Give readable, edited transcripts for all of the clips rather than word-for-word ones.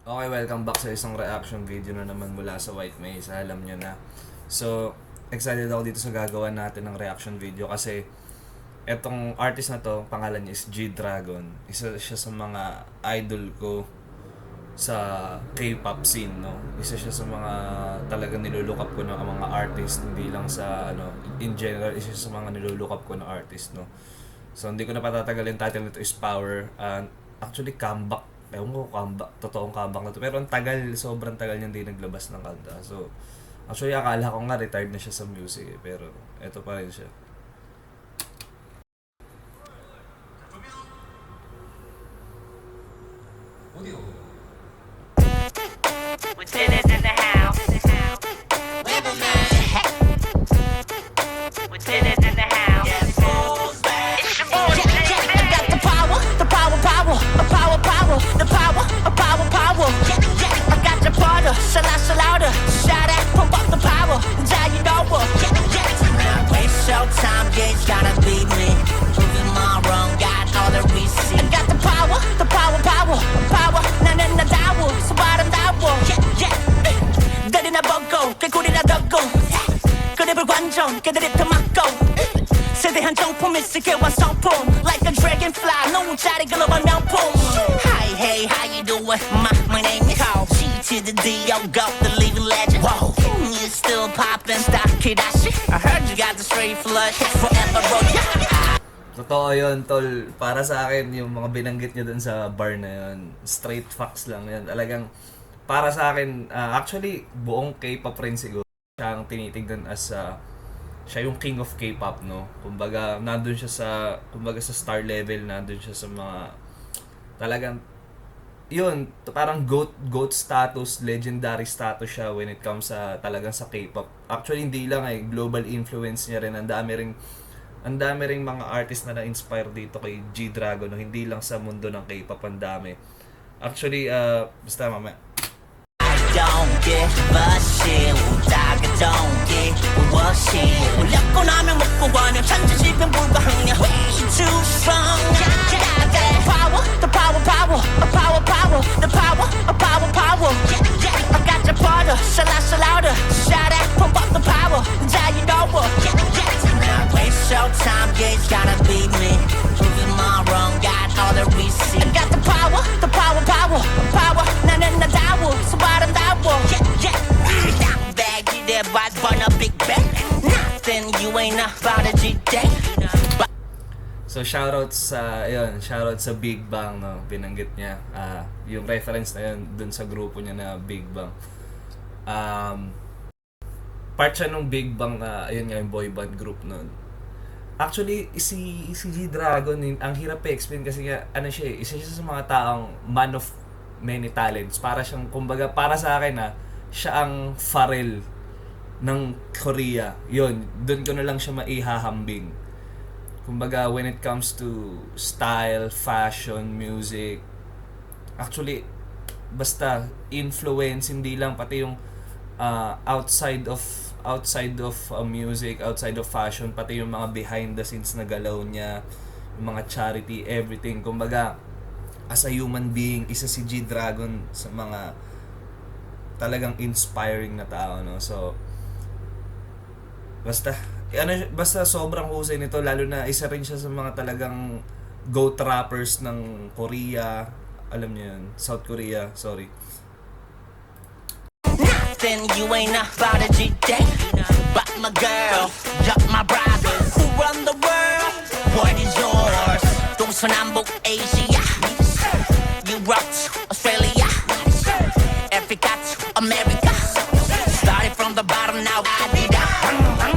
Okay, welcome back sa isang reaction video na naman mula sa White Mesa. Alam nyo na. So, excited ako dito sa gagawa natin ng reaction video kasi etong artist na to, pangalan niya is G-Dragon. Isa siya sa mga idol ko sa K-pop scene, no? Isa siya sa mga talagang nilulook up ko ng mga artist, hindi lang sa in general, isa siya sa mga nilulook up ko na artist, no? So, hindi ko na patatagalin. Title nito is Power. Actually, comeback. Ewan ko, comeback. Totoong comeback na to. Pero ang tagal, sobrang tagal niya hindi naglabas ng kanta. So, actually, akala ko nga retired na siya sa music. Pero, eto pa rin siya. We did it in the house. We did it in the house. It's your boy, I got the power, the power, power, the power, power, the power, a power, power. I got the power, louder, shout out, pump up the power, now you know what. It's showtime, yeah, it's gotta be me. Proving my wrong, got all the receipts. I got the power, power, power, 나는 나다워, 수바람 다워. 내리나 보고, 개구리나 덮고, 그립을 관종, 걔들이 더 막고. 세대한 정품 있을게 완성품 Like a dragonfly 너무 잘해 글로벌 명품 Hi, hey, how you doing? My name is Carl G to the D, yo, go, the living legend Whoa, you still poppin', stock kid, that shit I heard you got the straight flush, forever road, yeah Totoo yun, tol. Para sa akin, yung mga binanggit niya dun sa bar na yun, straight facts lang yan. Talagang, para sa akin, actually, buong K-pop rin siguro. Siya ang tinitignan as siya yung king of K-pop, no? Kumbaga, nandun siya sa star level, nandun siya sa mga, talagang, yun, parang GOAT status, legendary status siya when it comes sa, talagang sa K-pop. Actually, hindi lang global influence niya rin. Ang dami ring mga artist na na-inspire dito kay G-Dragon, no? Hindi lang sa mundo ng K-pop, ang dami. Actually, basta mamaya. Don't give a shit 우다가 don't give a shit 울렸고 나면 먹고 가냐 천지지변 불가항냐 Way too strong I got the power, the power, power A power, power, the power, a power, power I got the power, louder Shout out, pump up the power Now you know what It's showtime, yeah, it's gotta be me Proving my wrong, got all the receipts I got the power, power 나는 나다워 수바람 다워 baggy there but burn a big bang Nothing you ain't about a G-Day So shoutout sa Big Bang, no, binanggit niya. Yung reference na yun dun sa grupo niya na Big Bang. Part siya nung Big Bang na ayun nga yung boy band group noon. Actually, si G-Dragon, ang hirap i-explain kasi nga, isa siya sa mga taong man of many talents. Para siyang, kumbaga, para sa akin siya ang Pharrell ng Korea. Yun, dun ko na lang siya maihahambing. Kumbaga, when it comes to style, fashion, music, actually, basta influence, hindi lang, pati yung outside of music, outside of fashion, pati yung mga behind the scenes na galaw niya, yung mga charity, everything. Kumbaga, as a human being, isa si G-Dragon sa mga talagang inspiring na tao, no? So, basta sobrang husay nito, lalo na isa rin siya sa mga talagang GOAT rappers ng Korea. Alam niyo yun, South Korea, sorry. Nothing you ain't about a G-Day But my girl, yup my brothers Who run the world? What is yours? 동서남북 Asia Europe to Australia Africa to America Started from the bottom, now I did it I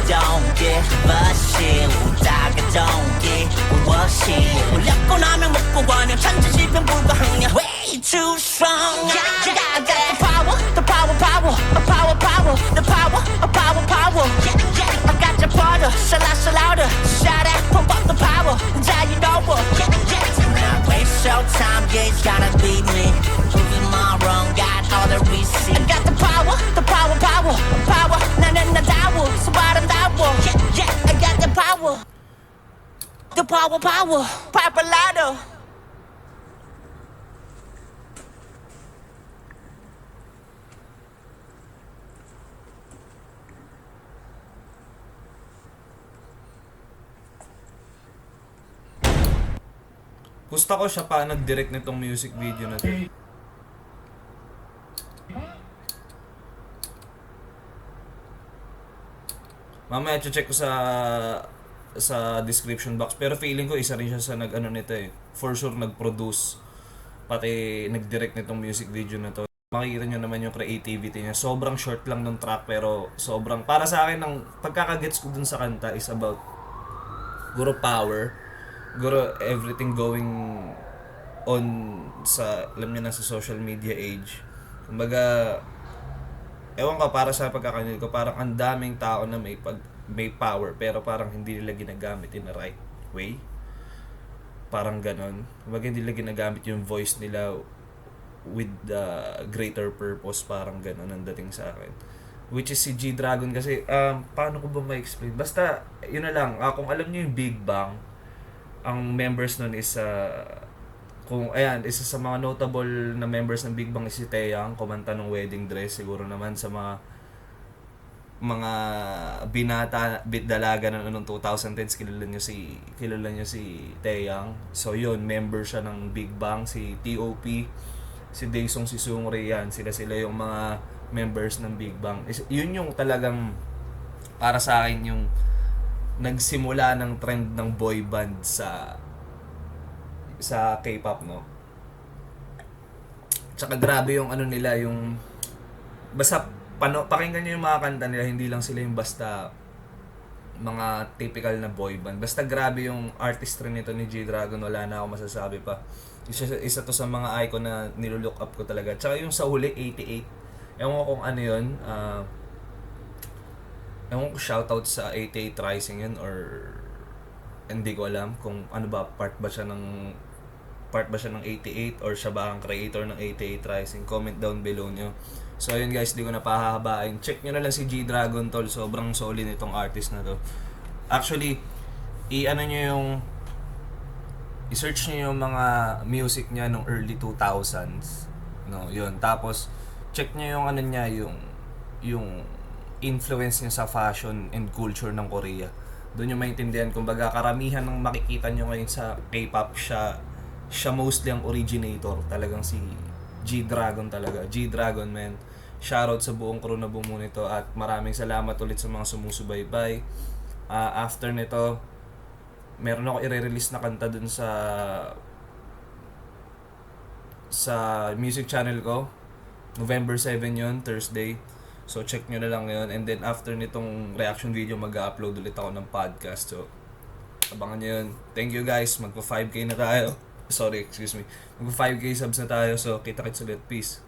don't give a shit 우다가 don't give a shit 울렸고 나면 먹고 가냐 천지지변 불가항냐 Way too strong I got the power, the power, power A power, power, the power, a power, power I got the power, louder Shout out, pump up the power Now you know what It's showtime, yeah, it's gotta be me Proving my wrong, got all the receipts I got the power, power 나는 나다워 수바람 다워 I got the power Power, Papalado Gusto ko siya pa nag-direct nitong music video na to. Mamaya check ko sa description box, pero feeling ko isa rin siya sa nag-ano nito eh. For sure nag-produce pati nag-direct nitong music video na to. Makikita nyo naman yung creativity niya. Sobrang short lang ng track pero sobrang para sa akin ang pagkakagets ko dun sa kanta is about guro power, guro everything going on sa alam niyo na sa social media age. Kumbaga ewan ko para sa pagkakanilig ko parang ang daming tao na may power pero parang hindi nila ginagamit in the right way. Parang ganon. Kumbaga hindi nila ginagamit yung voice nila with the greater purpose, parang ganon ang dating sa akin. Which is si G-Dragon kasi, paano ko ba ma-explain? Basta, yun na lang, kung alam niyo yung Big Bang, ang members nun is, isa sa mga notable na members ng Big Bang is si Taeyang, kumanta ng Wedding Dress, siguro naman sa mga dalaga na noong 2010s kilala niyo si Taeyang. So yun, member siya ng Big Bang, si T.O.P, si Daesung, si Seungri, yan sila yung mga members ng Big Bang. Yun yung talagang para sa akin yung nagsimula ng trend ng boy band sa K-pop, no. Tsaka grabe yung ano nila, yung basta pakinggan niyo yung mga kanta nila, hindi lang sila yung basta mga typical na boy band. Basta grabe yung artistry nito ni G-Dragon, wala na ako masasabi pa. Isa to sa mga icon na nilook up ko talaga. Tsaka yung sa huli, 88. Ewan ko kung ano yun. Ewan ko shoutout sa 88 Rising yun or hindi ko alam kung ano ba, part ba siya ng 88 or siya ba ang creator ng 88 Rising. Comment down below nyo. So ayun guys, di ko na pahahabain. Check nyo na lang si G-Dragon, tol. Sobrang solid nitong artist na to. Actually, i-search niyo yung mga music niya nung early 2000s. No, yun. Tapos check niyo yung ano niya, yung influence niya sa fashion and culture ng Korea. Doon yung maintindihan, kumbaga karamihan ng makikita niyo ngayon sa K-pop, siya mostly ang originator. Talagang si G-Dragon talaga. G-Dragon, man. Shoutout sa buong crew na bumuo nito at maraming salamat ulit sa mga sumusubaybay. After nito, meron ako i-release na kanta dun sa music channel ko. November 7 yun, Thursday. So check nyo na lang yun. And then after nitong reaction video, mag-upload ulit ako ng podcast. So abangan nyo yun. Thank you guys. Magpa 5K na tayo. Sorry, excuse me. Magpa 5K subs na tayo. So kita-kits ulit. Peace.